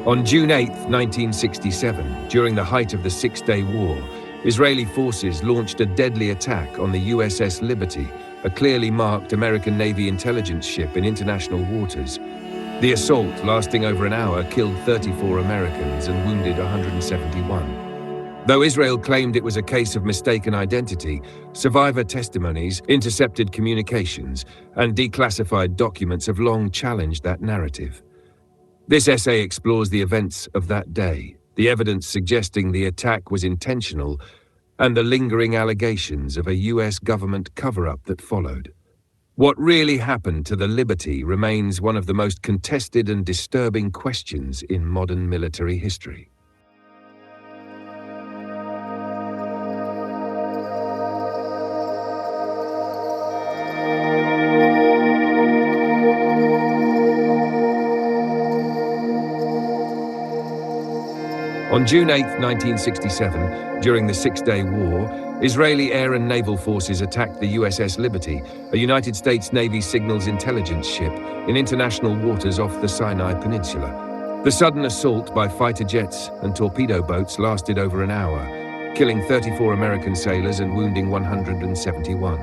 On June 8, 1967, during the height of the Six-Day War, Israeli forces launched a deadly attack on the USS Liberty, a clearly marked American Navy intelligence ship in international waters. The assault, lasting over an hour, killed 34 Americans and wounded 171. Though Israel claimed it was a case of mistaken identity, survivor testimonies, intercepted communications, and declassified documents have long challenged that narrative. This essay explores the events of that day, the evidence suggesting the attack was intentional, and the lingering allegations of a US government cover-up that followed. What really happened to the Liberty remains one of the most contested and disturbing questions in modern military history. On June 8, 1967, during the Six-Day War, Israeli air and naval forces attacked the USS Liberty, a United States Navy signals intelligence ship, in international waters off the Sinai Peninsula. The sudden assault by fighter jets and torpedo boats lasted over an hour, killing 34 American sailors and wounding 171.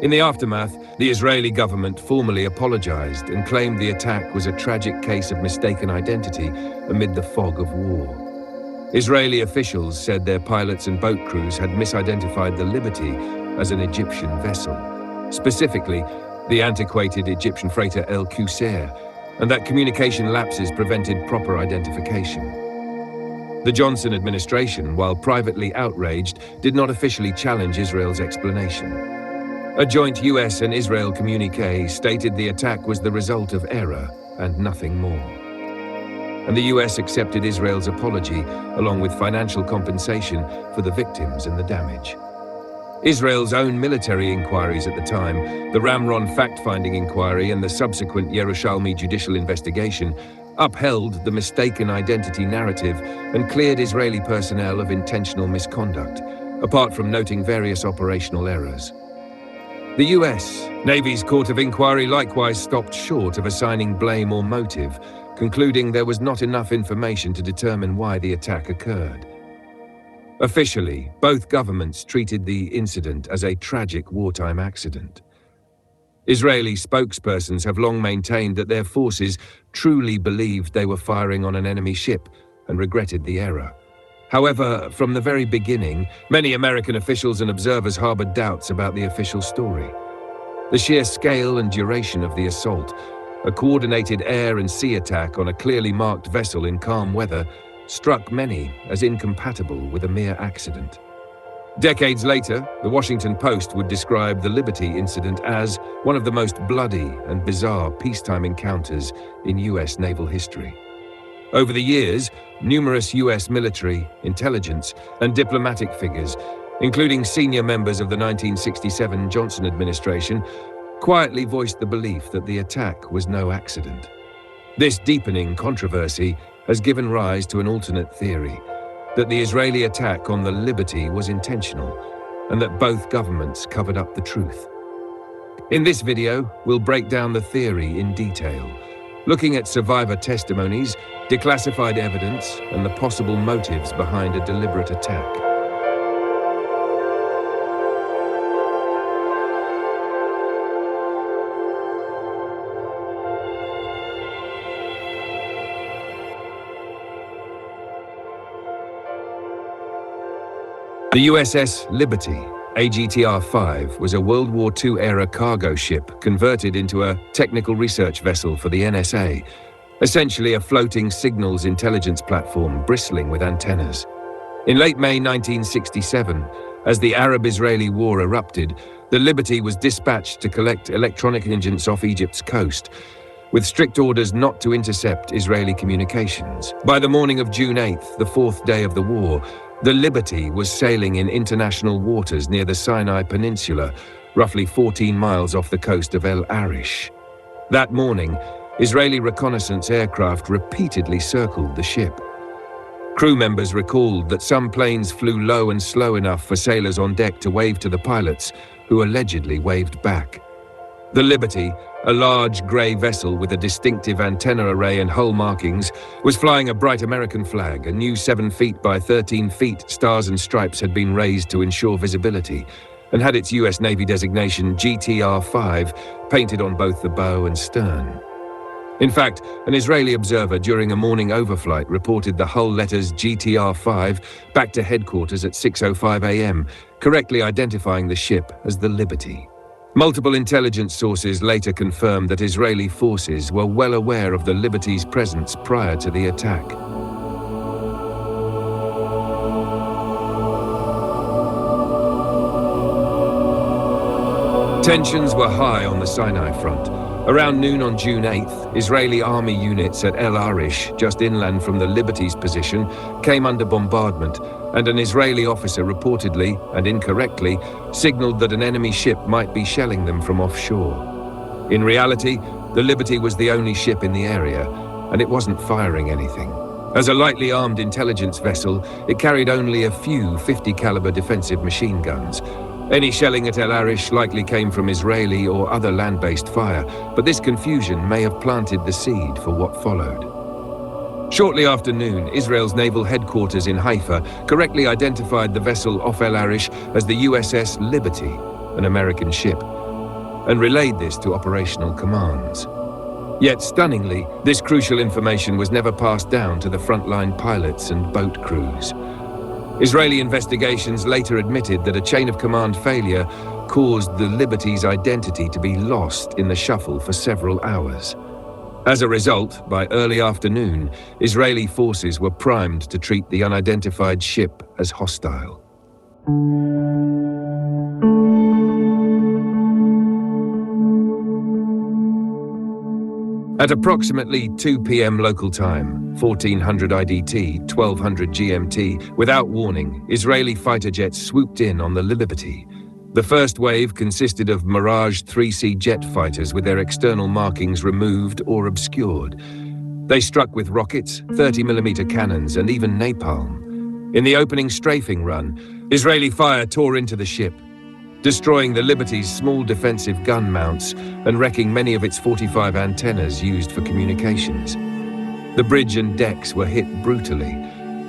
In the aftermath, the Israeli government formally apologized and claimed the attack was a tragic case of mistaken identity amid the fog of war. Israeli officials said their pilots and boat crews had misidentified the Liberty as an Egyptian vessel, specifically the antiquated Egyptian freighter El Qusair, and that communication lapses prevented proper identification. The Johnson administration, while privately outraged, did not officially challenge Israel's explanation. A joint US and Israel communique stated the attack was the result of error and nothing more. And the US accepted Israel's apology, along with financial compensation for the victims and the damage. Israel's own military inquiries at the time, the Ramron fact-finding inquiry and the subsequent Yerushalmi judicial investigation, upheld the mistaken identity narrative and cleared Israeli personnel of intentional misconduct, apart from noting various operational errors. The US Navy's Court of Inquiry likewise stopped short of assigning blame or motive, concluding there was not enough information to determine why the attack occurred. Officially, both governments treated the incident as a tragic wartime accident. Israeli spokespersons have long maintained that their forces truly believed they were firing on an enemy ship and regretted the error. However, from the very beginning, many American officials and observers harbored doubts about the official story. The sheer scale and duration of the assault, a coordinated air and sea attack on a clearly marked vessel in calm weather, struck many as incompatible with a mere accident. Decades later, the Washington Post would describe the Liberty incident as one of the most bloody and bizarre peacetime encounters in US naval history. Over the years, numerous US military, intelligence, and diplomatic figures, including senior members of the 1967 Johnson administration, quietly voiced the belief that the attack was no accident. This deepening controversy has given rise to an alternate theory, that the Israeli attack on the Liberty was intentional, and that both governments covered up the truth. In this video, we'll break down the theory in detail, looking at survivor testimonies, declassified evidence, and the possible motives behind a deliberate attack. The USS Liberty, AGTR-5, was a World War II-era cargo ship converted into a technical research vessel for the NSA, essentially a floating signals intelligence platform bristling with antennas. In late May 1967, as the Arab-Israeli War erupted, the Liberty was dispatched to collect electronic intelligence off Egypt's coast, with strict orders not to intercept Israeli communications. By the morning of June 8th, the fourth day of the war, the Liberty was sailing in international waters near the Sinai Peninsula, roughly 14 miles off the coast of El Arish. That morning, Israeli reconnaissance aircraft repeatedly circled the ship. Crew members recalled that some planes flew low and slow enough for sailors on deck to wave to the pilots, who allegedly waved back. The Liberty, a large grey vessel with a distinctive antenna array and hull markings, was flying a bright American flag. A new 7 feet by 13 feet stars and stripes had been raised to ensure visibility, and had its US Navy designation GTR-5 painted on both the bow and stern. In fact, an Israeli observer during a morning overflight reported the hull letters GTR-5 back to headquarters at 6:05 a.m., correctly identifying the ship as the Liberty. Multiple intelligence sources later confirmed that Israeli forces were well aware of the Liberty's presence prior to the attack. Tensions were high on the Sinai front. Around noon on June 8th, Israeli army units at El Arish, just inland from the Liberty's position, came under bombardment, and an Israeli officer reportedly, and incorrectly, signaled that an enemy ship might be shelling them from offshore. In reality, the Liberty was the only ship in the area, and it wasn't firing anything. As a lightly armed intelligence vessel, it carried only a few 50-caliber defensive machine guns. Any shelling at El Arish likely came from Israeli or other land-based fire, but this confusion may have planted the seed for what followed. Shortly after noon, Israel's naval headquarters in Haifa correctly identified the vessel off El Arish as the USS Liberty, an American ship, and relayed this to operational commands. Yet stunningly, this crucial information was never passed down to the frontline pilots and boat crews. Israeli investigations later admitted that a chain of command failure caused the Liberty's identity to be lost in the shuffle for several hours. As a result, by early afternoon, Israeli forces were primed to treat the unidentified ship as hostile. At approximately 2 p.m. local time, 1400 IDT, 1200 GMT, without warning, Israeli fighter jets swooped in on the Liberty. The first wave consisted of Mirage 3C jet fighters with their external markings removed or obscured. They struck with rockets, 30mm cannons, and even napalm. In the opening strafing run, Israeli fire tore into the ship, destroying the Liberty's small defensive gun mounts and wrecking many of its 45 antennas used for communications. The bridge and decks were hit brutally.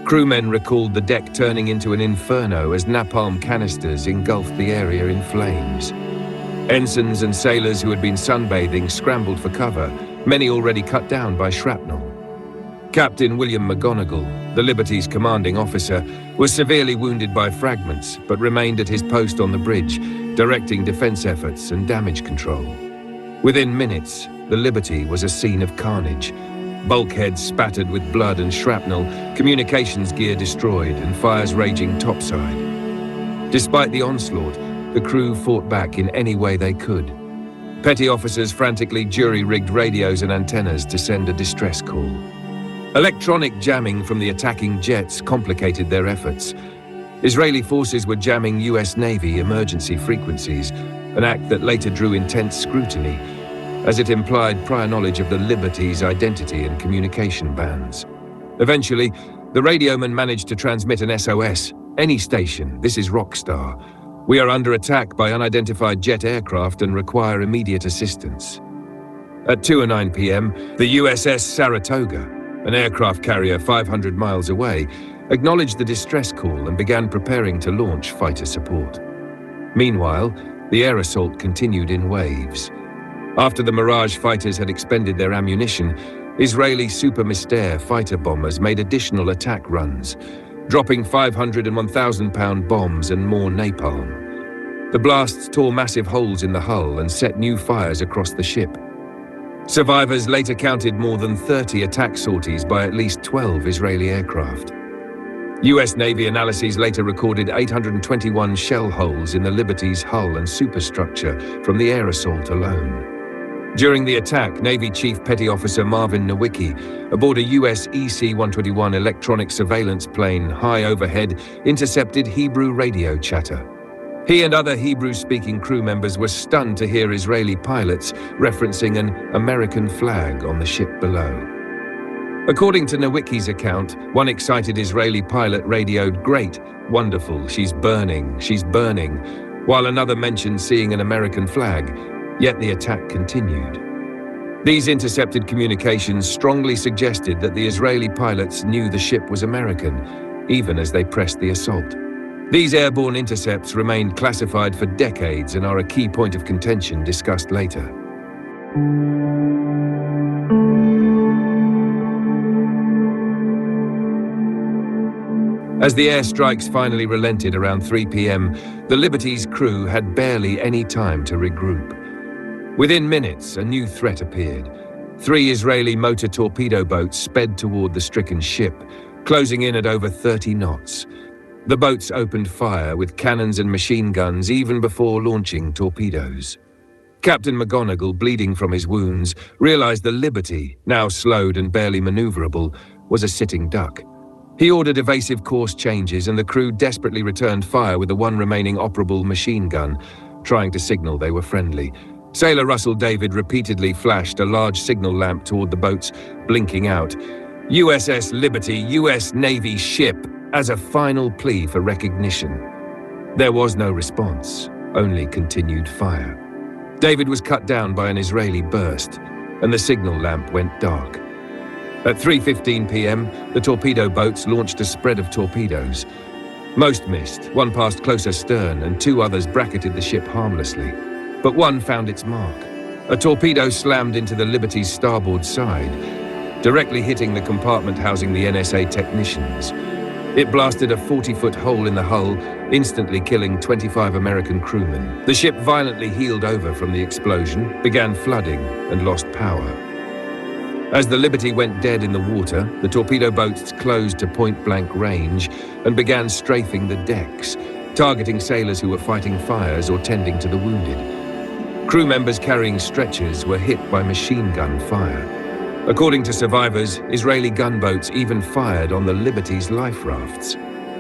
Crewmen recalled the deck turning into an inferno as napalm canisters engulfed the area in flames. Ensigns and sailors who had been sunbathing scrambled for cover, many already cut down by shrapnel. Captain William McGonigal, the Liberty's commanding officer, was severely wounded by fragments, but remained at his post on the bridge, directing defense efforts and damage control. Within minutes, the Liberty was a scene of carnage. Bulkheads spattered with blood and shrapnel, communications gear destroyed, and fires raging topside. Despite the onslaught, the crew fought back in any way they could. Petty officers frantically jury-rigged radios and antennas to send a distress call. Electronic jamming from the attacking jets complicated their efforts. Israeli forces were jamming US Navy emergency frequencies, an act that later drew intense scrutiny, as it implied prior knowledge of the Liberty's identity and communication bands. Eventually, the radioman managed to transmit an SOS. "Any station, this is Rockstar. We are under attack by unidentified jet aircraft and require immediate assistance." At 2:09 p.m., the USS Saratoga, an aircraft carrier 500 miles away, acknowledged the distress call and began preparing to launch fighter support. Meanwhile, the air assault continued in waves. After the Mirage fighters had expended their ammunition, Israeli Super Mystère fighter bombers made additional attack runs, dropping 500 and 1,000-pound bombs and more napalm. The blasts tore massive holes in the hull and set new fires across the ship. Survivors later counted more than 30 attack sorties by at least 12 Israeli aircraft. US Navy analyses later recorded 821 shell holes in the Liberty's hull and superstructure from the air assault alone. During the attack, Navy Chief Petty Officer Marvin Nowicki, aboard a US EC-121 electronic surveillance plane high overhead, intercepted Hebrew radio chatter. He and other Hebrew-speaking crew members were stunned to hear Israeli pilots referencing an American flag on the ship below. According to Nowicki's account, one excited Israeli pilot radioed, "Great, wonderful, she's burning," while another mentioned seeing an American flag, yet the attack continued. These intercepted communications strongly suggested that the Israeli pilots knew the ship was American, even as they pressed the assault. These airborne intercepts remained classified for decades and are a key point of contention discussed later. As the airstrikes finally relented around 3 p.m., the Liberty's crew had barely any time to regroup. Within minutes, a new threat appeared. 3 Israeli motor torpedo boats sped toward the stricken ship, closing in at over 30 knots. The boats opened fire with cannons and machine guns even before launching torpedoes. Captain McGonigal, bleeding from his wounds, realized the Liberty, now slowed and barely maneuverable, was a sitting duck. He ordered evasive course changes, and the crew desperately returned fire with the one remaining operable machine gun, trying to signal they were friendly. Sailor Russell David repeatedly flashed a large signal lamp toward the boats, blinking out, "USS Liberty, U.S. Navy ship," as a final plea for recognition. There was no response, only continued fire. David was cut down by an Israeli burst, and the signal lamp went dark. At 3:15 p.m., the torpedo boats launched a spread of torpedoes. Most missed, one passed close astern, and 2 others bracketed the ship harmlessly. But one found its mark. A torpedo slammed into the Liberty's starboard side, directly hitting the compartment housing the NSA technicians. It blasted a 40-foot hole in the hull, instantly killing 25 American crewmen. The ship violently heeled over from the explosion, began flooding, and lost power. As the Liberty went dead in the water, the torpedo boats closed to point-blank range and began strafing the decks, targeting sailors who were fighting fires or tending to the wounded. Crew members carrying stretchers were hit by machine gun fire. According to survivors, Israeli gunboats even fired on the Liberty's life rafts.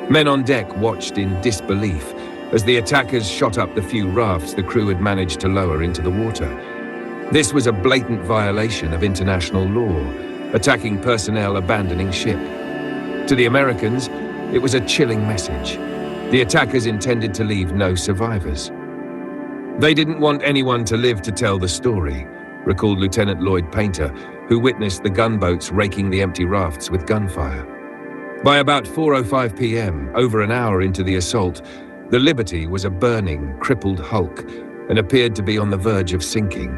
Men on deck watched in disbelief as the attackers shot up the few rafts the crew had managed to lower into the water. This was a blatant violation of international law, attacking personnel abandoning ship. To the Americans, it was a chilling message. The attackers intended to leave no survivors. They didn't want anyone to live to tell the story, recalled Lieutenant Lloyd Painter, who witnessed the gunboats raking the empty rafts with gunfire. By about 4:05 p.m., over an hour into the assault, the Liberty was a burning, crippled hulk and appeared to be on the verge of sinking.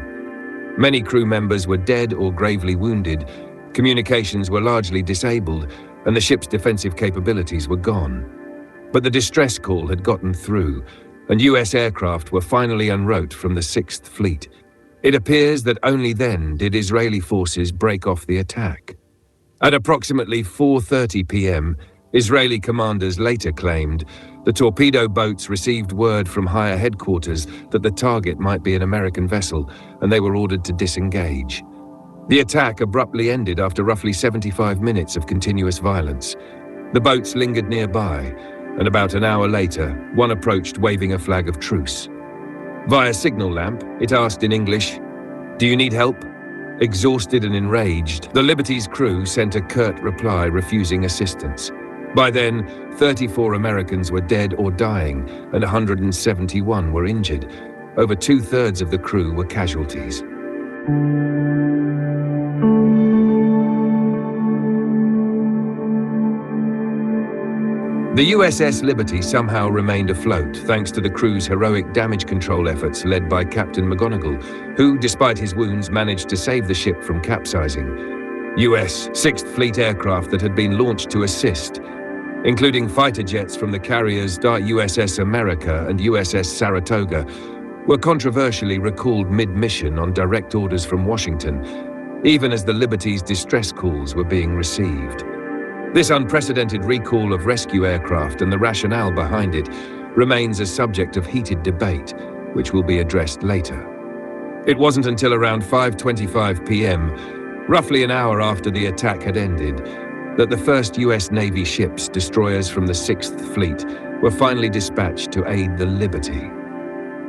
Many crew members were dead or gravely wounded, communications were largely disabled, and the ship's defensive capabilities were gone. But the distress call had gotten through, and US aircraft were finally unrolled from the 6th Fleet. It appears that only then did Israeli forces break off the attack. At approximately 4:30 p.m., Israeli commanders later claimed the torpedo boats received word from higher headquarters that the target might be an American vessel, and they were ordered to disengage. The attack abruptly ended after roughly 75 minutes of continuous violence. The boats lingered nearby, and about an hour later, one approached waving a flag of truce. Via signal lamp, it asked in English, "Do you need help?" Exhausted and enraged, the Liberty's crew sent a curt reply refusing assistance. By then, 34 Americans were dead or dying, and 171 were injured. Over 2/3 of the crew were casualties. The USS Liberty somehow remained afloat thanks to the crew's heroic damage control efforts led by Captain McGonigal, who, despite his wounds, managed to save the ship from capsizing. US 6th Fleet aircraft that had been launched to assist, including fighter jets from the carriers USS America and USS Saratoga, were controversially recalled mid-mission on direct orders from Washington, even as the Liberty's distress calls were being received. This unprecedented recall of rescue aircraft and the rationale behind it remains a subject of heated debate, which will be addressed later. It wasn't until around 5:25 p.m., roughly an hour after the attack had ended, that the first US Navy ships, destroyers from the 6th Fleet, were finally dispatched to aid the Liberty.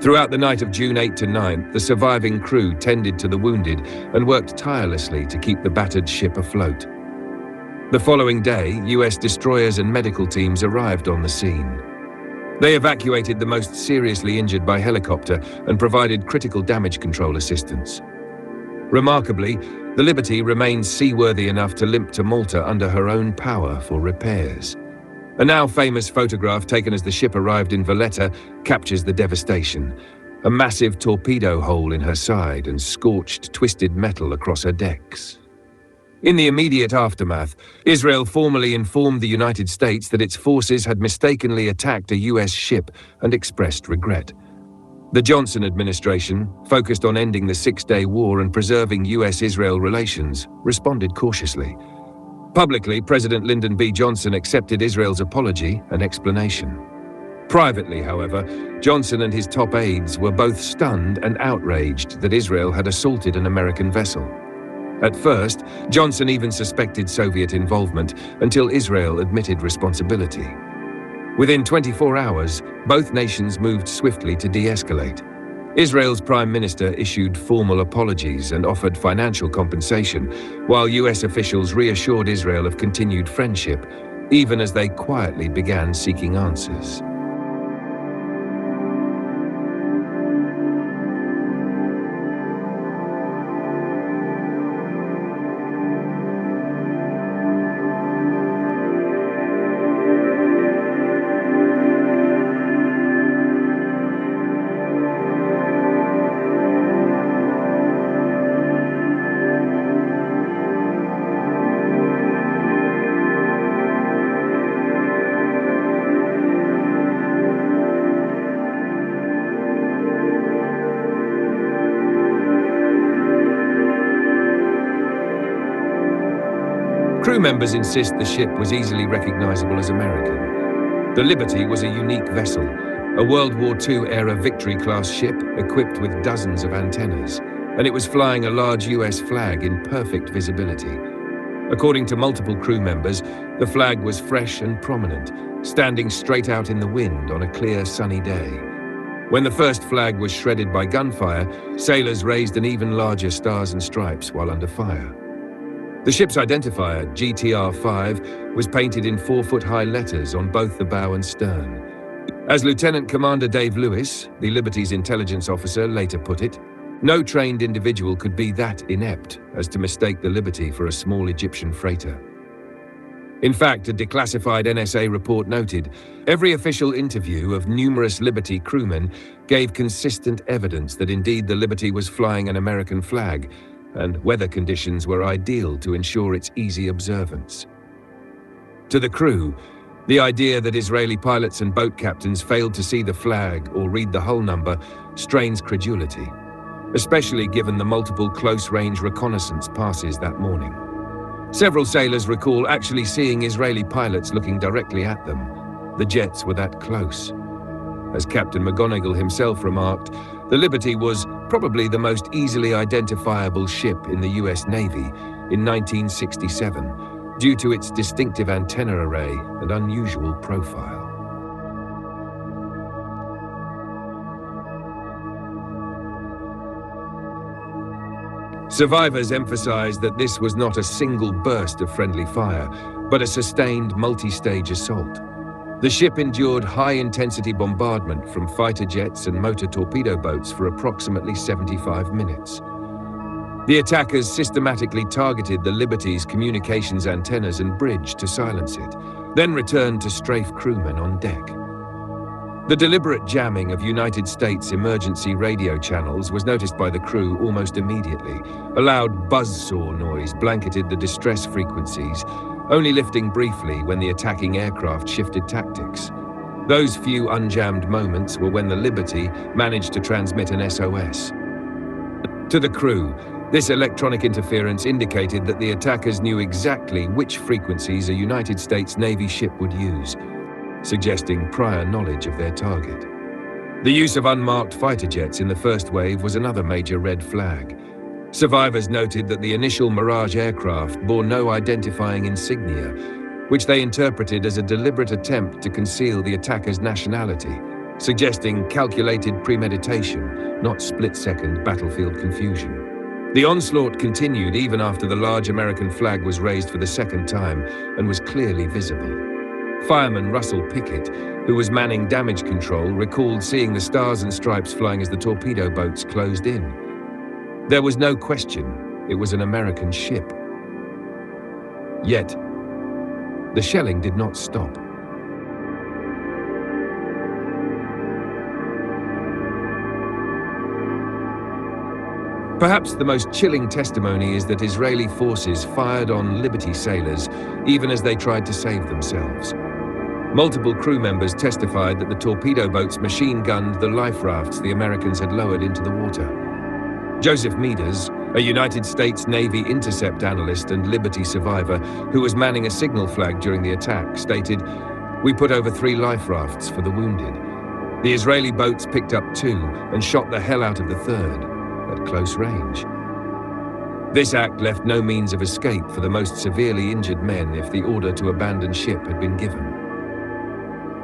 Throughout the night of June 8 to 9th, the surviving crew tended to the wounded and worked tirelessly to keep the battered ship afloat. The following day, US destroyers and medical teams arrived on the scene. They evacuated the most seriously injured by helicopter and provided critical damage control assistance. Remarkably, the Liberty remained seaworthy enough to limp to Malta under her own power for repairs. A now famous photograph taken as the ship arrived in Valletta captures the devastation. A massive torpedo hole in her side and scorched, twisted metal across her decks. In the immediate aftermath, Israel formally informed the United States that its forces had mistakenly attacked a US ship and expressed regret. The Johnson administration, focused on ending the Six-Day War and preserving US-Israel relations, responded cautiously. Publicly, President Lyndon B. Johnson accepted Israel's apology and explanation. Privately, however, Johnson and his top aides were both stunned and outraged that Israel had assaulted an American vessel. At first, Johnson even suspected Soviet involvement until Israel admitted responsibility. Within 24 hours, both nations moved swiftly to de-escalate. Israel's prime minister issued formal apologies and offered financial compensation, while US officials reassured Israel of continued friendship, even as they quietly began seeking answers. Crew members insist the ship was easily recognizable as American. The Liberty was a unique vessel, a World War II-era Victory-class ship equipped with dozens of antennas, and it was flying a large US flag in perfect visibility. According to multiple crew members, the flag was fresh and prominent, standing straight out in the wind on a clear, sunny day. When the first flag was shredded by gunfire, sailors raised an even larger stars and stripes while under fire. The ship's identifier, GTR-5, was painted in 4-foot-high letters on both the bow and stern. As Lieutenant Commander Dave Lewis, the Liberty's intelligence officer, later put it, no trained individual could be that inept as to mistake the Liberty for a small Egyptian freighter. In fact, a declassified NSA report noted, every official interview of numerous Liberty crewmen gave consistent evidence that indeed the Liberty was flying an American flag, and weather conditions were ideal to ensure its easy observance. To the crew, the idea that Israeli pilots and boat captains failed to see the flag or read the hull number strains credulity, especially given the multiple close-range reconnaissance passes that morning. Several sailors recall actually seeing Israeli pilots looking directly at them. The jets were that close. As Captain McGonigal himself remarked, the Liberty was probably the most easily identifiable ship in the US Navy in 1967 due to its distinctive antenna array and unusual profile. Survivors emphasized that this was not a single burst of friendly fire, but a sustained multi-stage assault. The ship endured high-intensity bombardment from fighter jets and motor torpedo boats for approximately 75 minutes. The attackers systematically targeted the Liberty's communications antennas and bridge to silence it, then returned to strafe crewmen on deck. The deliberate jamming of United States emergency radio channels was noticed by the crew almost immediately. A loud buzzsaw noise blanketed the distress frequencies, only lifting briefly when the attacking aircraft shifted tactics. Those few unjammed moments were when the Liberty managed to transmit an SOS. To the crew, this electronic interference indicated that the attackers knew exactly which frequencies a United States Navy ship would use, suggesting prior knowledge of their target. The use of unmarked fighter jets in the first wave was another major red flag. Survivors noted that the initial Mirage aircraft bore no identifying insignia, which they interpreted as a deliberate attempt to conceal the attacker's nationality, suggesting calculated premeditation, not split-second battlefield confusion. The onslaught continued even after the large American flag was raised for the second time and was clearly visible. Fireman Russell Pickett, who was manning damage control, recalled seeing the stars and stripes flying as the torpedo boats closed in. There was no question it was an American ship. Yet, the shelling did not stop. Perhaps the most chilling testimony is that Israeli forces fired on Liberty sailors even as they tried to save themselves. Multiple crew members testified that the torpedo boats machine-gunned the life rafts the Americans had lowered into the water. Joseph Meaders, a United States Navy intercept analyst and Liberty survivor who was manning a signal flag during the attack, stated, "We put over 3 life rafts for the wounded. The Israeli boats picked up 2 and shot the hell out of the 3rd. At close range." This act left no means of escape for the most severely injured men if the order to abandon ship had been given.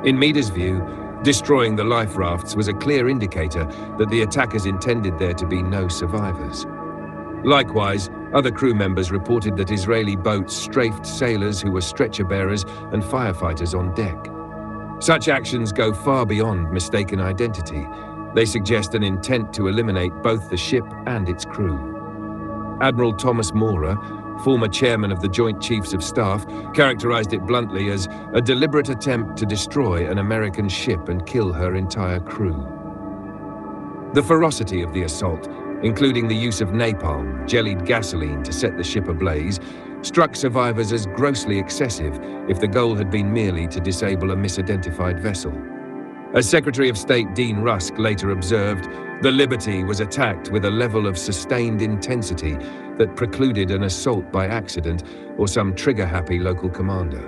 In Meader's view, destroying the life rafts was a clear indicator that the attackers intended there to be no survivors. Likewise, other crew members reported that Israeli boats strafed sailors who were stretcher bearers and firefighters on deck. Such actions go far beyond mistaken identity. They suggest an intent to eliminate both the ship and its crew. Admiral Thomas Maurer, former chairman of the Joint Chiefs of Staff, characterized it bluntly as a deliberate attempt to destroy an American ship and kill her entire crew. The ferocity of the assault, including the use of napalm, jellied gasoline to set the ship ablaze, struck survivors as grossly excessive if the goal had been merely to disable a misidentified vessel. As Secretary of State Dean Rusk later observed, the Liberty was attacked with a level of sustained intensity that precluded an assault by accident or some trigger-happy local commander.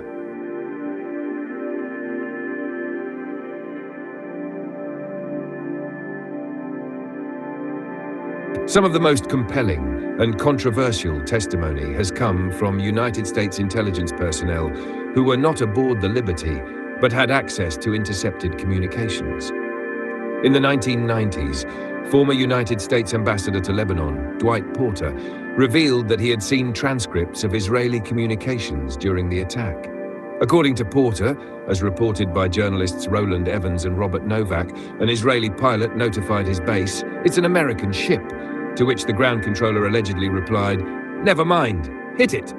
Some of the most compelling and controversial testimony has come from United States intelligence personnel who were not aboard the Liberty but had access to intercepted communications. In the 1990s, former United States Ambassador to Lebanon, Dwight Porter, revealed that he had seen transcripts of Israeli communications during the attack. According to Porter, as reported by journalists Roland Evans and Robert Novak, an Israeli pilot notified his base, "It's an American ship," to which the ground controller allegedly replied, "Never mind, hit it."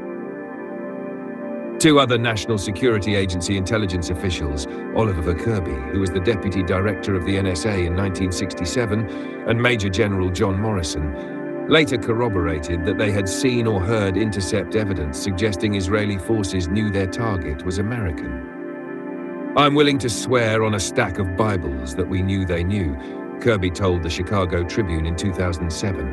2 other National Security Agency intelligence officials, Oliver Kirby, who was the deputy director of the NSA in 1967, and Major General John Morrison, later corroborated that they had seen or heard intercept evidence suggesting Israeli forces knew their target was American. "I'm willing to swear on a stack of Bibles that we knew they knew," Kirby told the Chicago Tribune in 2007.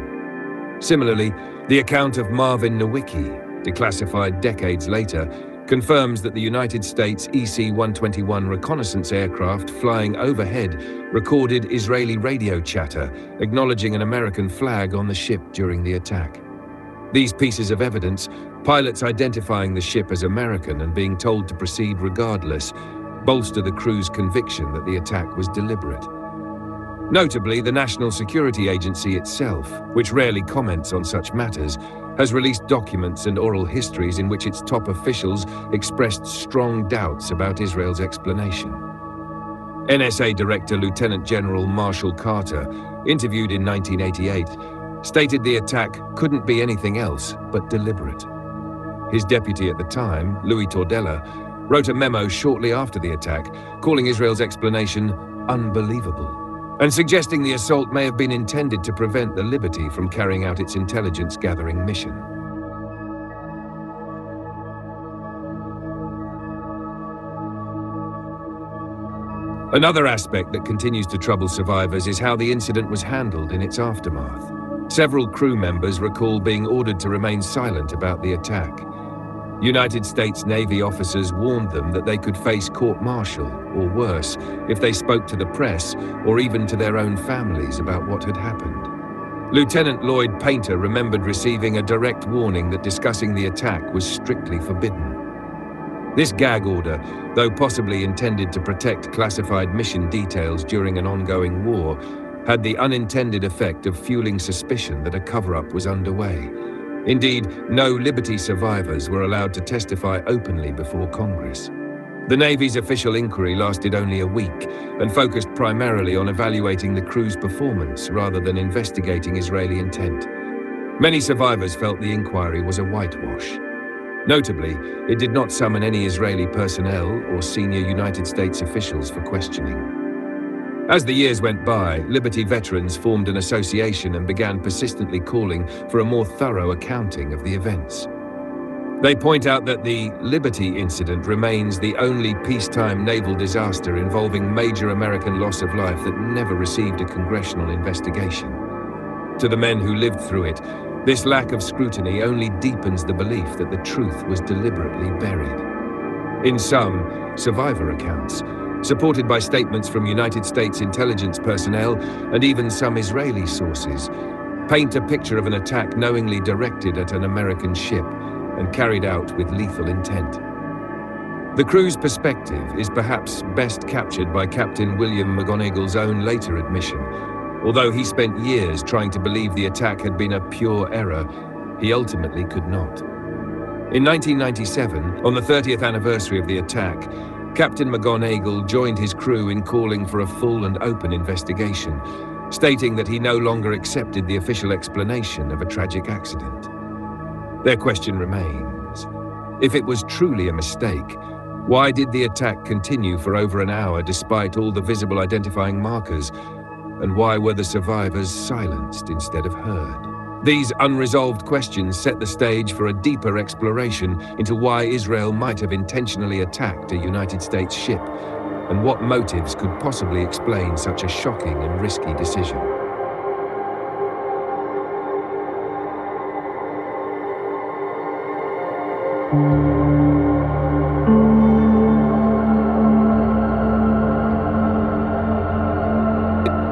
Similarly, the account of Marvin Nowicki, declassified decades later, confirms that the United States EC-121 reconnaissance aircraft flying overhead recorded Israeli radio chatter, acknowledging an American flag on the ship during the attack. These pieces of evidence, pilots identifying the ship as American and being told to proceed regardless, bolster the crew's conviction that the attack was deliberate. Notably, the National Security Agency itself, which rarely comments on such matters, has released documents and oral histories in which its top officials expressed strong doubts about Israel's explanation. NSA Director Lieutenant General Marshall Carter, interviewed in 1988, stated the attack couldn't be anything else but deliberate. His deputy at the time, Louis Tordella, wrote a memo shortly after the attack, calling Israel's explanation unbelievable, and suggesting the assault may have been intended to prevent the Liberty from carrying out its intelligence-gathering mission. Another aspect that continues to trouble survivors is how the incident was handled in its aftermath. Several crew members recall being ordered to remain silent about the attack. United States Navy officers warned them that they could face court-martial, or worse, if they spoke to the press or even to their own families about what had happened. Lieutenant Lloyd Painter remembered receiving a direct warning that discussing the attack was strictly forbidden. This gag order, though possibly intended to protect classified mission details during an ongoing war, had the unintended effect of fueling suspicion that a cover-up was underway. Indeed, no Liberty survivors were allowed to testify openly before Congress. The Navy's official inquiry lasted only a week and focused primarily on evaluating the crew's performance rather than investigating Israeli intent. Many survivors felt the inquiry was a whitewash. Notably, it did not summon any Israeli personnel or senior United States officials for questioning. As the years went by, Liberty veterans formed an association and began persistently calling for a more thorough accounting of the events. They point out that the Liberty incident remains the only peacetime naval disaster involving major American loss of life that never received a congressional investigation. To the men who lived through it, this lack of scrutiny only deepens the belief that the truth was deliberately buried. In some survivor accounts, supported by statements from United States intelligence personnel and even some Israeli sources, paint a picture of an attack knowingly directed at an American ship and carried out with lethal intent. The crew's perspective is perhaps best captured by Captain William McGonagall's own later admission. Although he spent years trying to believe the attack had been a pure error, he ultimately could not. In 1997, on the 30th anniversary of the attack, Captain McGonagall joined his crew in calling for a full and open investigation, stating that he no longer accepted the official explanation of a tragic accident. Their question remains: if it was truly a mistake, why did the attack continue for over an hour despite all the visible identifying markers? And why were the survivors silenced instead of heard? These unresolved questions set the stage for a deeper exploration into why Israel might have intentionally attacked a United States ship, and what motives could possibly explain such a shocking and risky decision.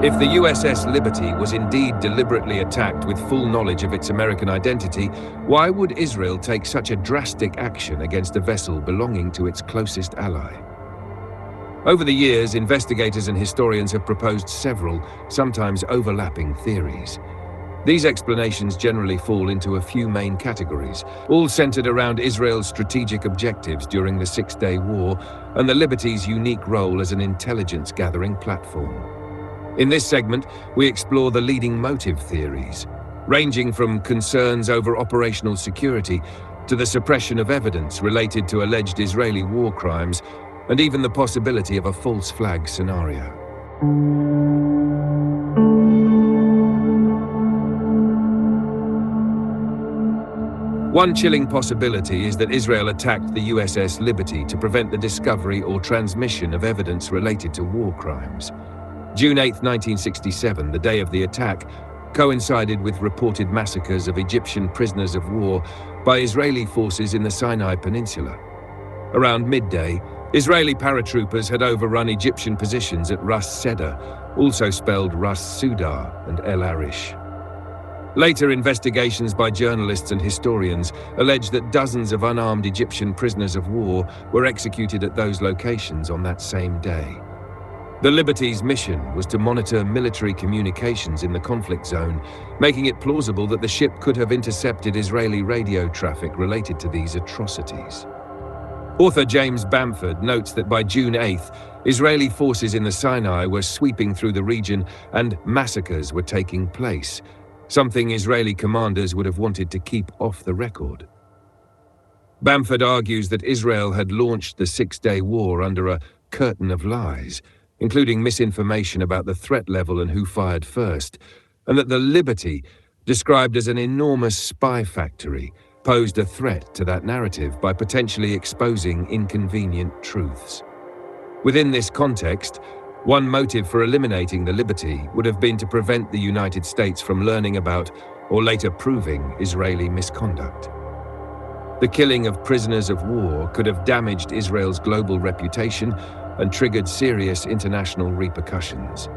If the USS Liberty was indeed deliberately attacked with full knowledge of its American identity, why would Israel take such a drastic action against a vessel belonging to its closest ally? Over the years, investigators and historians have proposed several, sometimes overlapping theories. These explanations generally fall into a few main categories, all centered around Israel's strategic objectives during the Six-Day War and the Liberty's unique role as an intelligence-gathering platform. In this segment, we explore the leading motive theories, ranging from concerns over operational security to the suppression of evidence related to alleged Israeli war crimes, and even the possibility of a false flag scenario. One chilling possibility is that Israel attacked the USS Liberty to prevent the discovery or transmission of evidence related to war crimes. June 8, 1967, the day of the attack, coincided with reported massacres of Egyptian prisoners of war by Israeli forces in the Sinai Peninsula. Around midday, Israeli paratroopers had overrun Egyptian positions at Ras Seda, also spelled Ras Sudar and El Arish. Later investigations by journalists and historians allege that dozens of unarmed Egyptian prisoners of war were executed at those locations on that same day. The Liberty's mission was to monitor military communications in the conflict zone, making it plausible that the ship could have intercepted Israeli radio traffic related to these atrocities. Author James Bamford notes that by June 8th, Israeli forces in the Sinai were sweeping through the region and massacres were taking place, something Israeli commanders would have wanted to keep off the record. Bamford argues that Israel had launched the Six-Day War under a curtain of lies, including misinformation about the threat level and who fired first, and that the Liberty, described as an enormous spy factory, posed a threat to that narrative by potentially exposing inconvenient truths. Within this context, one motive for eliminating the Liberty would have been to prevent the United States from learning about or later proving Israeli misconduct. The killing of prisoners of war could have damaged Israel's global reputation and triggered serious international repercussions.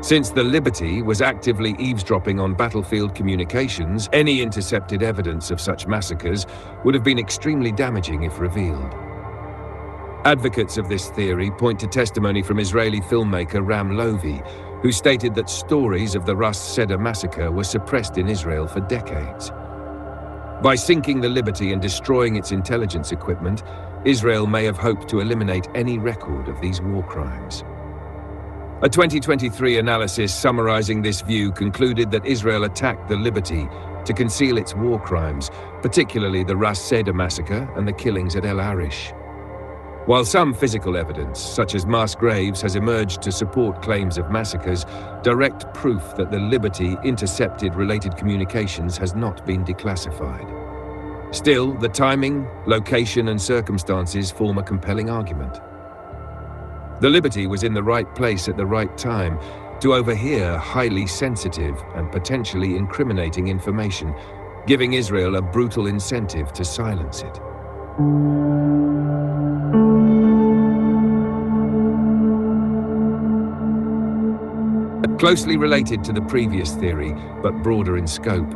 Since the Liberty was actively eavesdropping on battlefield communications, any intercepted evidence of such massacres would have been extremely damaging if revealed. Advocates of this theory point to testimony from Israeli filmmaker Ram Lovi, who stated that stories of the Ras Seda massacre were suppressed in Israel for decades. By sinking the Liberty and destroying its intelligence equipment, Israel may have hoped to eliminate any record of these war crimes. A 2023 analysis summarizing this view concluded that Israel attacked the Liberty to conceal its war crimes, particularly the Ras Seda massacre and the killings at El Arish. While some physical evidence, such as mass graves, has emerged to support claims of massacres, direct proof that the Liberty intercepted related communications has not been declassified. Still, the timing, location, and circumstances form a compelling argument. The Liberty was in the right place at the right time to overhear highly sensitive and potentially incriminating information, giving Israel a brutal incentive to silence it. Closely related to the previous theory, but broader in scope,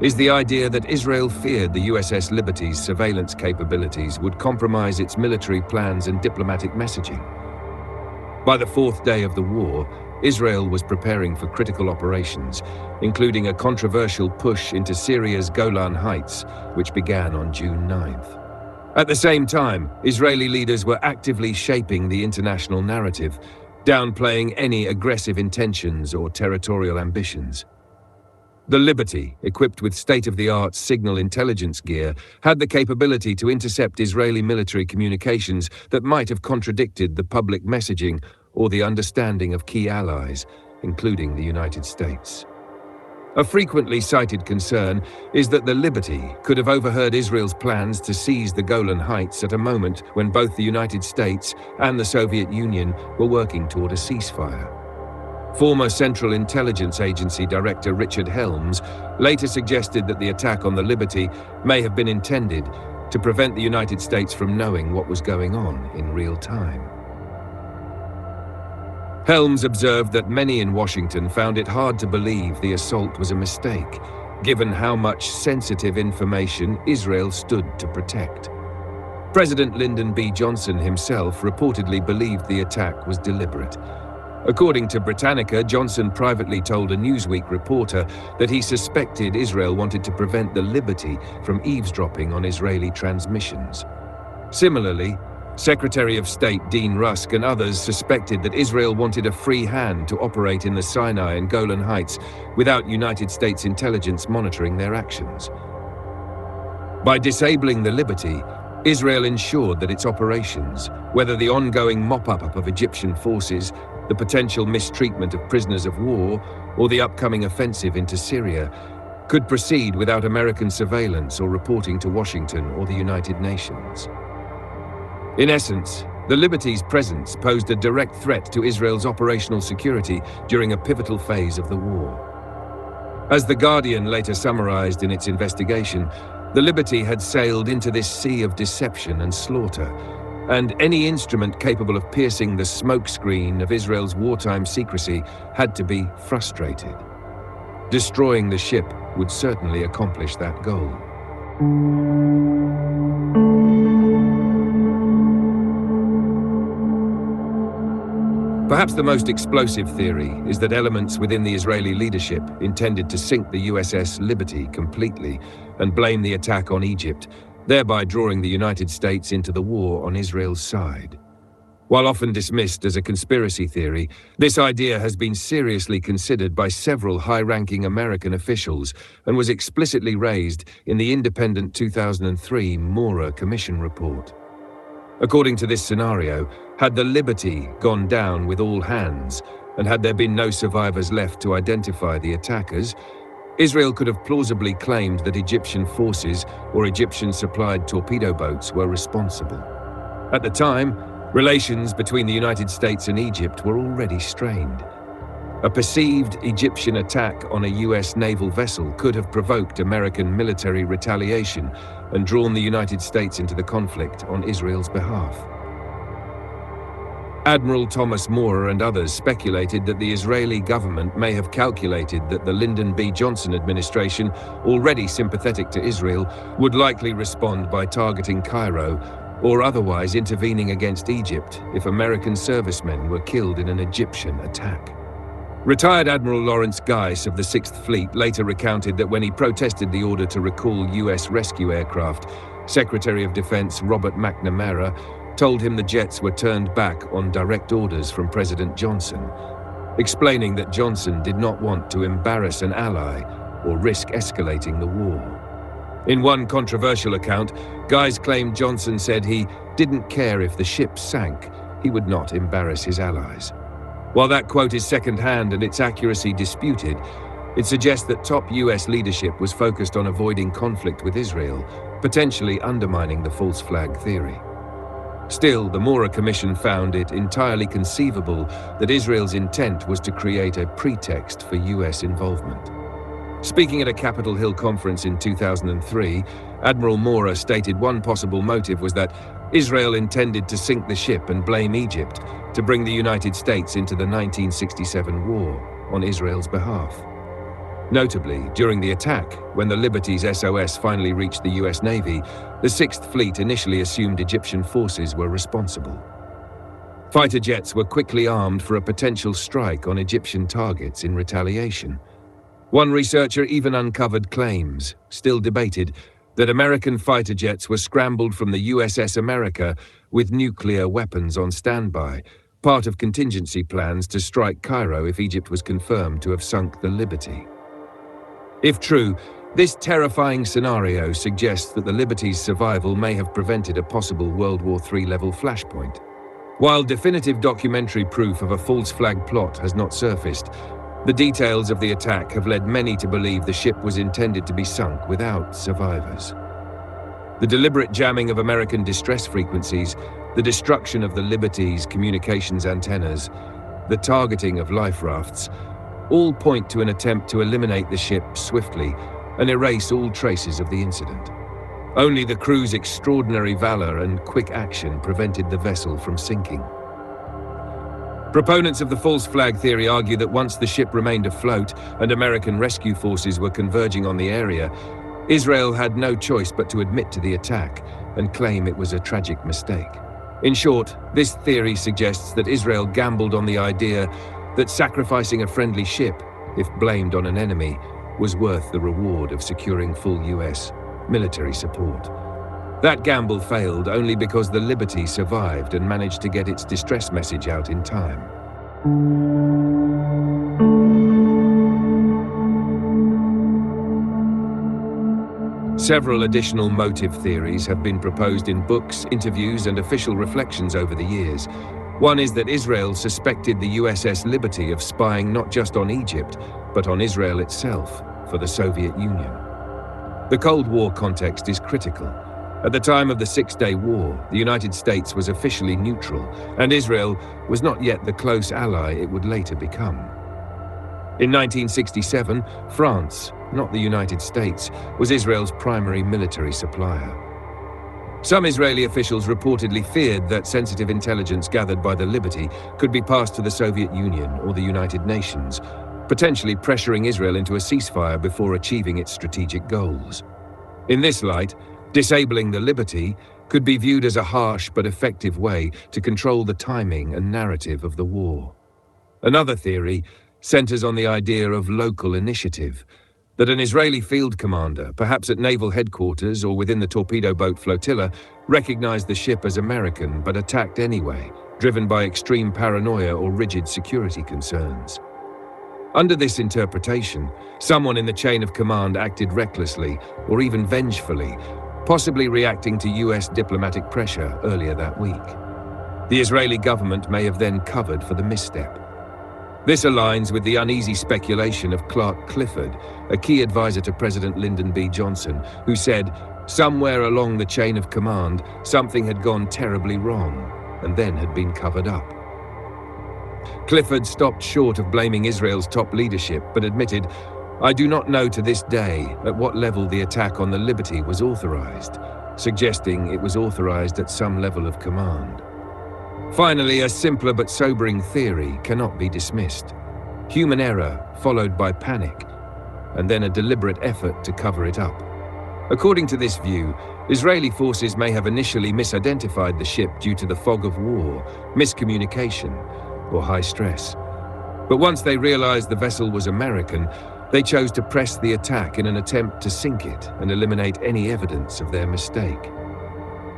is the idea that Israel feared the USS Liberty's surveillance capabilities would compromise its military plans and diplomatic messaging. By the fourth day of the war, Israel was preparing for critical operations, including a controversial push into Syria's Golan Heights, which began on June 9th. At the same time, Israeli leaders were actively shaping the international narrative, downplaying any aggressive intentions or territorial ambitions. The Liberty, equipped with state-of-the-art signal intelligence gear, had the capability to intercept Israeli military communications that might have contradicted the public messaging or the understanding of key allies, including the United States. A frequently cited concern is that the Liberty could have overheard Israel's plans to seize the Golan Heights at a moment when both the United States and the Soviet Union were working toward a ceasefire. Former Central Intelligence Agency Director Richard Helms later suggested that the attack on the Liberty may have been intended to prevent the United States from knowing what was going on in real time. Helms observed that many in Washington found it hard to believe the assault was a mistake, given how much sensitive information Israel stood to protect. President Lyndon B. Johnson himself reportedly believed the attack was deliberate. According to Britannica, Johnson privately told a Newsweek reporter that he suspected Israel wanted to prevent the Liberty from eavesdropping on Israeli transmissions. Similarly, Secretary of State Dean Rusk and others suspected that Israel wanted a free hand to operate in the Sinai and Golan Heights without United States intelligence monitoring their actions. By disabling the Liberty, Israel ensured that its operations, whether the ongoing mop-up of Egyptian forces, the potential mistreatment of prisoners of war, or the upcoming offensive into Syria, could proceed without American surveillance or reporting to Washington or the United Nations. In essence, the Liberty's presence posed a direct threat to Israel's operational security during a pivotal phase of the war. As The Guardian later summarized in its investigation, the Liberty had sailed into this sea of deception and slaughter, and any instrument capable of piercing the smokescreen of Israel's wartime secrecy had to be frustrated. Destroying the ship would certainly accomplish that goal. Perhaps the most explosive theory is that elements within the Israeli leadership intended to sink the USS Liberty completely and blame the attack on Egypt, thereby drawing the United States into the war on Israel's side. While often dismissed as a conspiracy theory, this idea has been seriously considered by several high-ranking American officials and was explicitly raised in the independent 2003 Mora Commission report. According to this scenario, had the Liberty gone down with all hands, and had there been no survivors left to identify the attackers, Israel could have plausibly claimed that Egyptian forces or Egyptian-supplied torpedo boats were responsible. At the time, relations between the United States and Egypt were already strained. A perceived Egyptian attack on a US naval vessel could have provoked American military retaliation and drawn the United States into the conflict on Israel's behalf. Admiral Thomas Moore and others speculated that the Israeli government may have calculated that the Lyndon B. Johnson administration, already sympathetic to Israel, would likely respond by targeting Cairo or otherwise intervening against Egypt if American servicemen were killed in an Egyptian attack. Retired Admiral Lawrence Guice of the 6th Fleet later recounted that when he protested the order to recall US rescue aircraft, Secretary of Defense Robert McNamara told him the jets were turned back on direct orders from President Johnson, explaining that Johnson did not want to embarrass an ally or risk escalating the war. In one controversial account, Guise claimed Johnson said he didn't care if the ship sank, he would not embarrass his allies. While that quote is second-hand and its accuracy disputed, it suggests that top US leadership was focused on avoiding conflict with Israel, potentially undermining the false flag theory. Still, the Mora Commission found it entirely conceivable that Israel's intent was to create a pretext for US involvement. Speaking at a Capitol Hill conference in 2003, Admiral Mora stated one possible motive was that Israel intended to sink the ship and blame Egypt to bring the United States into the 1967 war on Israel's behalf. Notably, during the attack, when the Liberty's SOS finally reached the US Navy, the Sixth Fleet initially assumed Egyptian forces were responsible. Fighter jets were quickly armed for a potential strike on Egyptian targets in retaliation. One researcher even uncovered claims, still debated, that American fighter jets were scrambled from the USS America with nuclear weapons on standby, part of contingency plans to strike Cairo if Egypt was confirmed to have sunk the Liberty. If true, this terrifying scenario suggests that the Liberty's survival may have prevented a possible World War III-level flashpoint. While definitive documentary proof of a false flag plot has not surfaced, the details of the attack have led many to believe the ship was intended to be sunk without survivors. The deliberate jamming of American distress frequencies, the destruction of the Liberty's communications antennas, the targeting of life rafts, all point to an attempt to eliminate the ship swiftly and erase all traces of the incident. Only the crew's extraordinary valor and quick action prevented the vessel from sinking. Proponents of the false flag theory argue that once the ship remained afloat and American rescue forces were converging on the area, Israel had no choice but to admit to the attack and claim it was a tragic mistake. In short, this theory suggests that Israel gambled on the idea that sacrificing a friendly ship, if blamed on an enemy, was worth the reward of securing full US military support. That gamble failed only because the Liberty survived and managed to get its distress message out in time. Several additional motive theories have been proposed in books, interviews, and official reflections over the years. One is that Israel suspected the USS Liberty of spying not just on Egypt, but on Israel itself for the Soviet Union. The Cold War context is critical. At the time of the Six-Day War, the United States was officially neutral, and Israel was not yet the close ally it would later become. In 1967, France, not the United States, was Israel's primary military supplier. Some Israeli officials reportedly feared that sensitive intelligence gathered by the Liberty could be passed to the Soviet Union or the United Nations, potentially pressuring Israel into a ceasefire before achieving its strategic goals. In this light, disabling the Liberty could be viewed as a harsh but effective way to control the timing and narrative of the war. Another theory centers on the idea of local initiative, that an Israeli field commander, perhaps at naval headquarters or within the torpedo boat flotilla, recognized the ship as American but attacked anyway, driven by extreme paranoia or rigid security concerns. Under this interpretation, someone in the chain of command acted recklessly or even vengefully, possibly reacting to US diplomatic pressure earlier that week. The Israeli government may have then covered for the misstep. This aligns with the uneasy speculation of Clark Clifford, a key advisor to President Lyndon B. Johnson, who said, somewhere along the chain of command, something had gone terribly wrong, and then had been covered up. Clifford stopped short of blaming Israel's top leadership, but admitted, I do not know to this day at what level the attack on the Liberty was authorized, suggesting it was authorized at some level of command. Finally, a simpler but sobering theory cannot be dismissed. Human error followed by panic, and then a deliberate effort to cover it up. According to this view, Israeli forces may have initially misidentified the ship due to the fog of war, miscommunication, or high stress. But once they realized the vessel was American, they chose to press the attack in an attempt to sink it and eliminate any evidence of their mistake.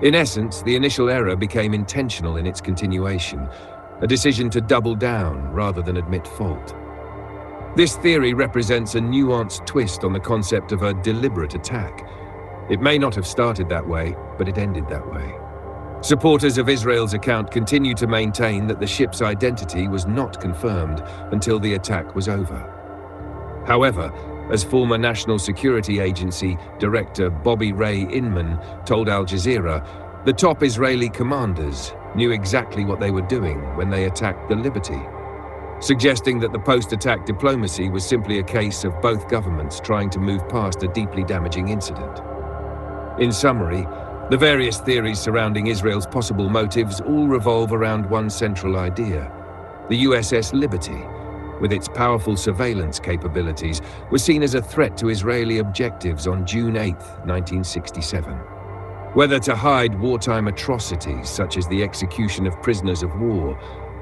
In essence, the initial error became intentional in its continuation, a decision to double down rather than admit fault. This theory represents a nuanced twist on the concept of a deliberate attack. It may not have started that way, but it ended that way. Supporters of Israel's account continue to maintain that the ship's identity was not confirmed until the attack was over. However, as former National Security Agency Director Bobby Ray Inman told Al Jazeera, the top Israeli commanders knew exactly what they were doing when they attacked the Liberty, suggesting that the post-attack diplomacy was simply a case of both governments trying to move past a deeply damaging incident. In summary, the various theories surrounding Israel's possible motives all revolve around one central idea. The USS Liberty, with its powerful surveillance capabilities, was seen as a threat to Israeli objectives on June 8, 1967. Whether to hide wartime atrocities such as the execution of prisoners of war,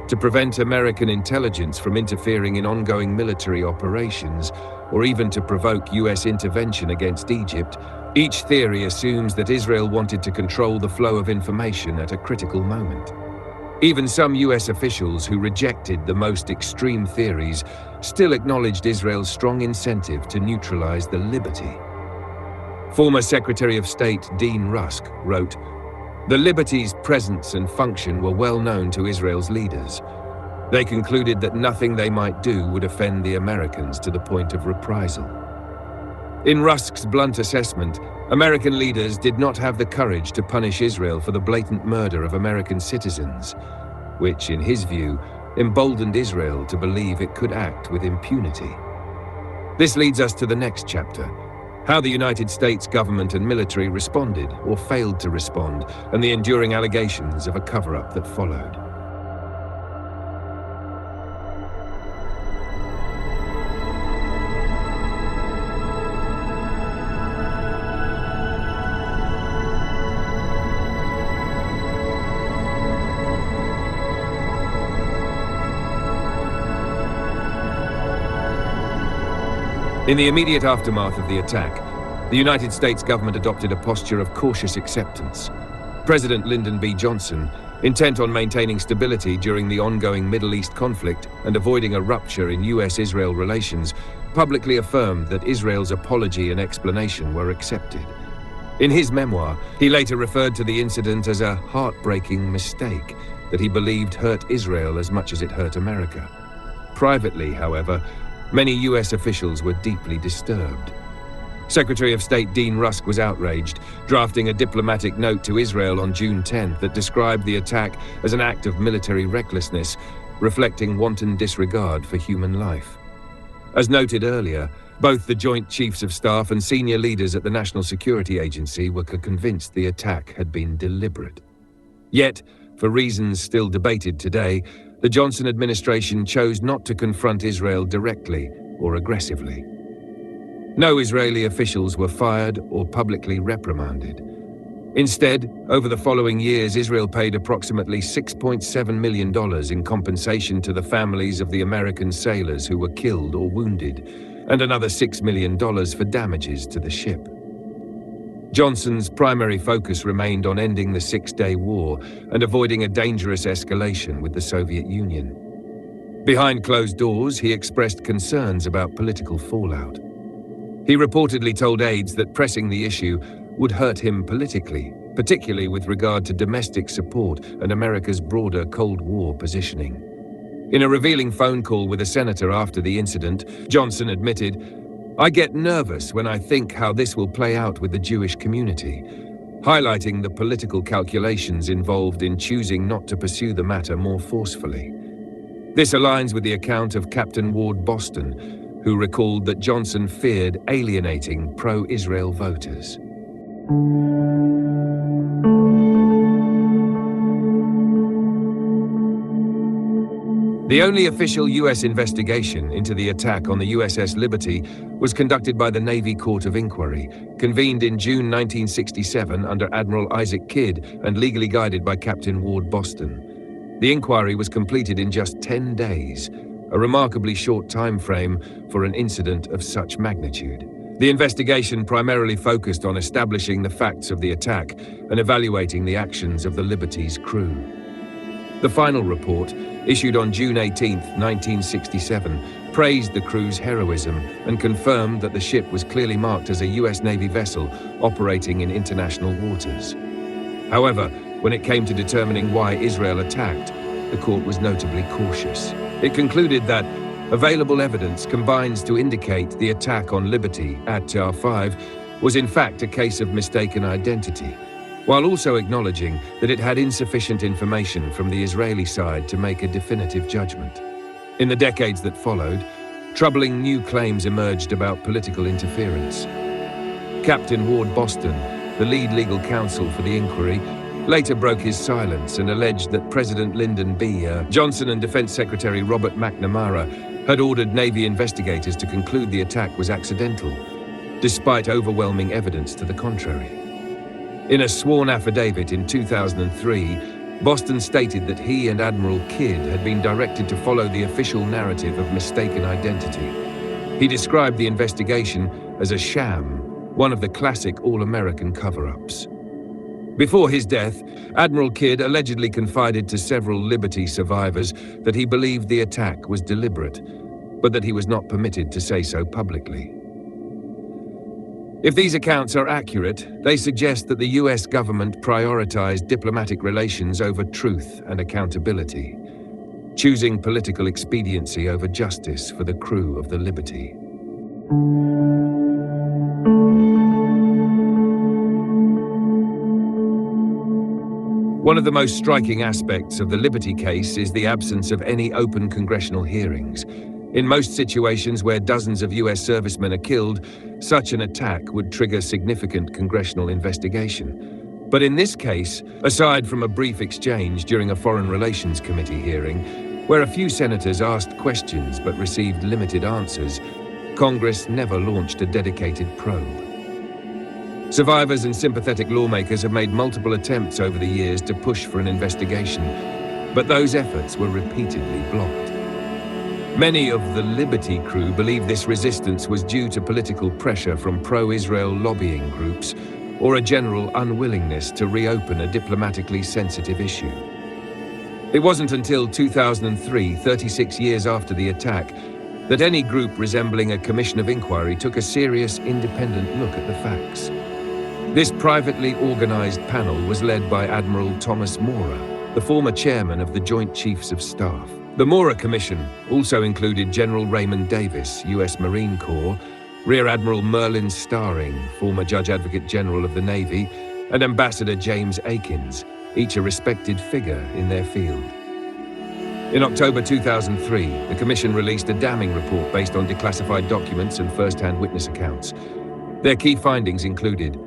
to prevent American intelligence from interfering in ongoing military operations, or even to provoke US intervention against Egypt, each theory assumes that Israel wanted to control the flow of information at a critical moment. Even some US officials who rejected the most extreme theories still acknowledged Israel's strong incentive to neutralize the Liberty. Former Secretary of State Dean Rusk wrote, "The Liberty's presence and function were well known to Israel's leaders. They concluded that nothing they might do would offend the Americans to the point of reprisal." In Rusk's blunt assessment, American leaders did not have the courage to punish Israel for the blatant murder of American citizens, which, in his view, emboldened Israel to believe it could act with impunity. This leads us to the next chapter: how the United States government and military responded or failed to respond, and the enduring allegations of a cover-up that followed. In the immediate aftermath of the attack, the United States government adopted a posture of cautious acceptance. President Lyndon B. Johnson, intent on maintaining stability during the ongoing Middle East conflict and avoiding a rupture in US-Israel relations, publicly affirmed that Israel's apology and explanation were accepted. In his memoir, he later referred to the incident as a heartbreaking mistake that he believed hurt Israel as much as it hurt America. Privately, however, many US officials were deeply disturbed. Secretary of State Dean Rusk was outraged, drafting a diplomatic note to Israel on June 10 that described the attack as an act of military recklessness, reflecting wanton disregard for human life. As noted earlier, both the Joint Chiefs of Staff and senior leaders at the National Security Agency were convinced the attack had been deliberate. Yet, for reasons still debated today, the Johnson administration chose not to confront Israel directly or aggressively. No Israeli officials were fired or publicly reprimanded. Instead, over the following years, Israel paid approximately $6.7 million in compensation to the families of the American sailors who were killed or wounded, and another $6 million for damages to the ship. Johnson's primary focus remained on ending the Six-Day War and avoiding a dangerous escalation with the Soviet Union. Behind closed doors, he expressed concerns about political fallout. He reportedly told aides that pressing the issue would hurt him politically, particularly with regard to domestic support and America's broader Cold War positioning. In a revealing phone call with a senator after the incident, Johnson admitted, "I get nervous when I think how this will play out with the Jewish community," highlighting the political calculations involved in choosing not to pursue the matter more forcefully. This aligns with the account of Captain Ward Boston, who recalled that Johnson feared alienating pro-Israel voters. The only official US investigation into the attack on the USS Liberty was conducted by the Navy Court of Inquiry, convened in June 1967 under Admiral Isaac Kidd and legally guided by Captain Ward Boston. The inquiry was completed in just 10 days, a remarkably short time frame for an incident of such magnitude. The investigation primarily focused on establishing the facts of the attack and evaluating the actions of the Liberty's crew. The final report, issued on June 18, 1967, praised the crew's heroism and confirmed that the ship was clearly marked as a US Navy vessel operating in international waters. However, when it came to determining why Israel attacked, the court was notably cautious. It concluded that available evidence combines to indicate the attack on Liberty at Jar 5 was in fact a case of mistaken identity, while also acknowledging that it had insufficient information from the Israeli side to make a definitive judgment. In the decades that followed, troubling new claims emerged about political interference. Captain Ward Boston, the lead legal counsel for the inquiry, later broke his silence and alleged that President Lyndon B. Johnson and Defense Secretary Robert McNamara had ordered Navy investigators to conclude the attack was accidental, despite overwhelming evidence to the contrary. In a sworn affidavit in 2003, Boston stated that he and Admiral Kidd had been directed to follow the official narrative of mistaken identity. He described the investigation as a sham, one of the classic all-American cover-ups. Before his death, Admiral Kidd allegedly confided to several Liberty survivors that he believed the attack was deliberate, but that he was not permitted to say so publicly. If these accounts are accurate, they suggest that the US government prioritized diplomatic relations over truth and accountability, choosing political expediency over justice for the crew of the Liberty. One of the most striking aspects of the Liberty case is the absence of any open congressional hearings. In most situations where dozens of US servicemen are killed, such an attack would trigger significant congressional investigation. But in this case, aside from a brief exchange during a Foreign Relations Committee hearing, where a few senators asked questions but received limited answers, Congress never launched a dedicated probe. Survivors and sympathetic lawmakers have made multiple attempts over the years to push for an investigation, but those efforts were repeatedly blocked. Many of the Liberty crew believe this resistance was due to political pressure from pro-Israel lobbying groups or a general unwillingness to reopen a diplomatically sensitive issue. It wasn't until 2003, 36 years after the attack, that any group resembling a commission of inquiry took a serious, independent look at the facts. This privately organized panel was led by Admiral Thomas Maurer, the former chairman of the Joint Chiefs of Staff. The Maurer Commission also included General Raymond Davis, U.S. Marine Corps, Rear Admiral Merlin Starring, former Judge Advocate General of the Navy, and Ambassador James Akins, each a respected figure in their field. In October 2003, the Commission released a damning report based on declassified documents and first-hand witness accounts. Their key findings included: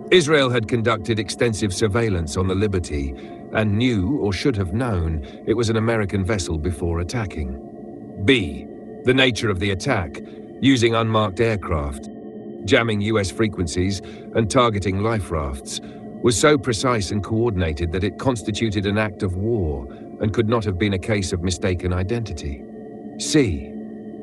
Israel had conducted extensive surveillance on the Liberty and knew, or should have known, it was an American vessel before attacking. B. The nature of the attack, using unmarked aircraft, jamming US frequencies, and targeting life rafts, was so precise and coordinated that it constituted an act of war and could not have been a case of mistaken identity. C.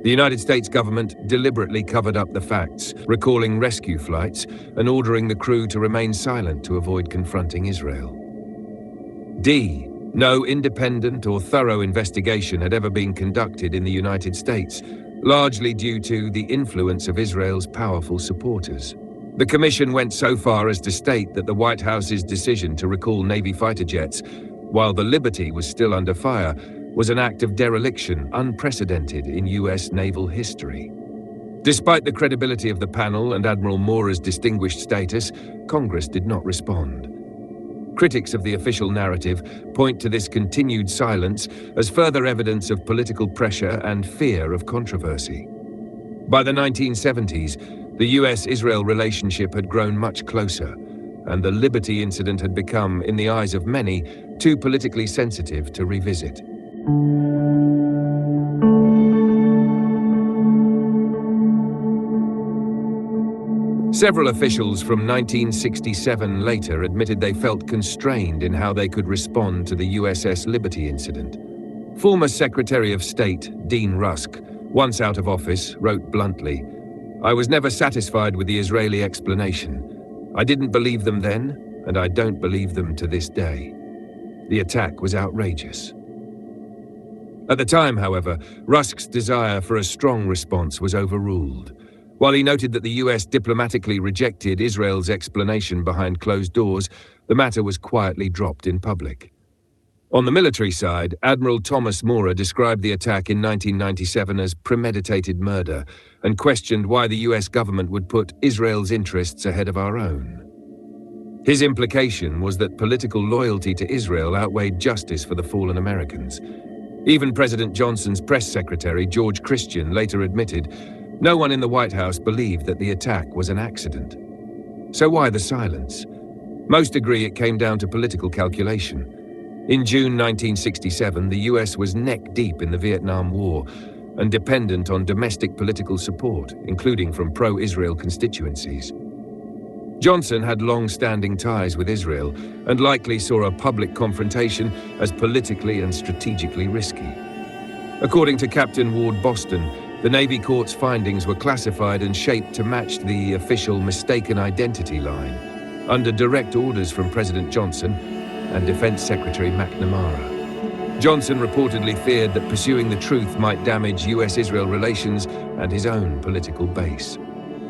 The United States government deliberately covered up the facts, recalling rescue flights and ordering the crew to remain silent to avoid confronting Israel. D. No independent or thorough investigation had ever been conducted in the United States, largely due to the influence of Israel's powerful supporters. The Commission went so far as to state that the White House's decision to recall Navy fighter jets, while the Liberty was still under fire, was an act of dereliction unprecedented in US naval history. Despite the credibility of the panel and Admiral Maurer's distinguished status, Congress did not respond. Critics of the official narrative point to this continued silence as further evidence of political pressure and fear of controversy. By the 1970s, the US-Israel relationship had grown much closer, and the Liberty incident had become, in the eyes of many, too politically sensitive to revisit. Several officials from 1967 later admitted they felt constrained in how they could respond to the USS Liberty incident. Former Secretary of State Dean Rusk, once out of office, wrote bluntly, "I was never satisfied with the Israeli explanation. I didn't believe them then, and I don't believe them to this day." The attack was outrageous. At the time, however, Rusk's desire for a strong response was overruled. While he noted that the US diplomatically rejected Israel's explanation behind closed doors, the matter was quietly dropped in public. On the military side, Admiral Thomas Maurer described the attack in 1997 as premeditated murder and questioned why the US government would put Israel's interests ahead of our own. His implication was that political loyalty to Israel outweighed justice for the fallen Americans. Even President Johnson's press secretary, George Christian, later admitted, no one in the White House believed that the attack was an accident. So why the silence? Most agree it came down to political calculation. In June 1967, the US was neck-deep in the Vietnam War and dependent on domestic political support, including from pro-Israel constituencies. Johnson had long-standing ties with Israel and likely saw a public confrontation as politically and strategically risky. According to Captain Ward Boston, the Navy court's findings were classified and shaped to match the official mistaken identity line, under direct orders from President Johnson and Defense Secretary McNamara. Johnson reportedly feared that pursuing the truth might damage US-Israel relations and his own political base.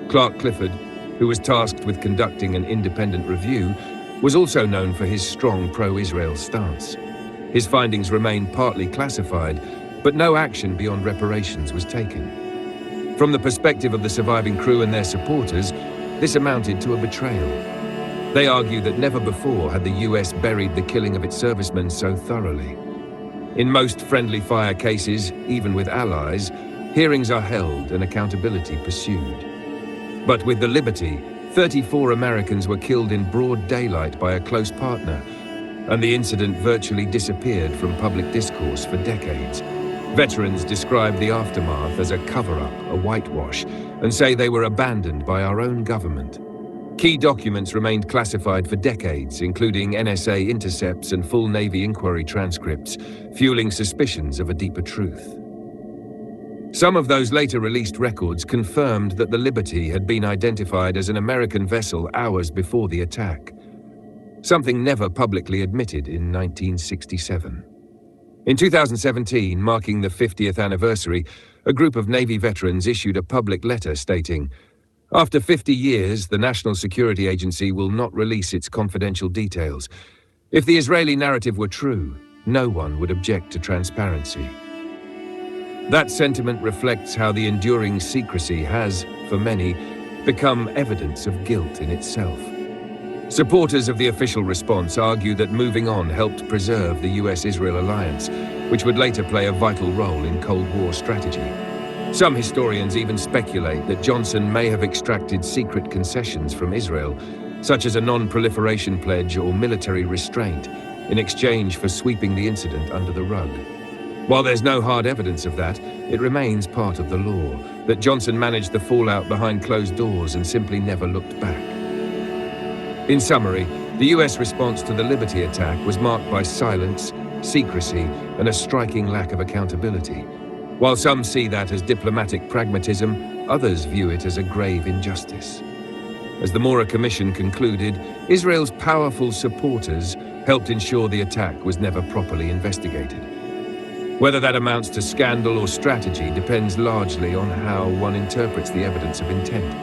Clark Clifford, who was tasked with conducting an independent review, was also known for his strong pro-Israel stance. His findings remained partly classified, but no action beyond reparations was taken. From the perspective of the surviving crew and their supporters, this amounted to a betrayal. They argue that never before had the US buried the killing of its servicemen so thoroughly. In most friendly fire cases, even with allies, hearings are held and accountability pursued. But with the Liberty, 34 Americans were killed in broad daylight by a close partner, and the incident virtually disappeared from public discourse for decades. Veterans describe the aftermath as a cover-up, a whitewash, and say they were abandoned by our own government. Key documents remained classified for decades, including NSA intercepts and full Navy inquiry transcripts, fueling suspicions of a deeper truth. Some of those later released records confirmed that the Liberty had been identified as an American vessel hours before the attack, something never publicly admitted in 1967. In 2017, marking the 50th anniversary, a group of Navy veterans issued a public letter stating, "After 50 years, the National Security Agency will not release its confidential details. If the Israeli narrative were true, no one would object to transparency." That sentiment reflects how the enduring secrecy has, for many, become evidence of guilt in itself. Supporters of the official response argue that moving on helped preserve the US-Israel alliance, which would later play a vital role in Cold War strategy. Some historians even speculate that Johnson may have extracted secret concessions from Israel, such as a non-proliferation pledge or military restraint, in exchange for sweeping the incident under the rug. While there's no hard evidence of that, it remains part of the law that Johnson managed the fallout behind closed doors and simply never looked back. In summary, the US response to the Liberty attack was marked by silence, secrecy, and a striking lack of accountability. While some see that as diplomatic pragmatism, others view it as a grave injustice. As the Maurer Commission concluded, Israel's powerful supporters helped ensure the attack was never properly investigated. Whether that amounts to scandal or strategy depends largely on how one interprets the evidence of intent.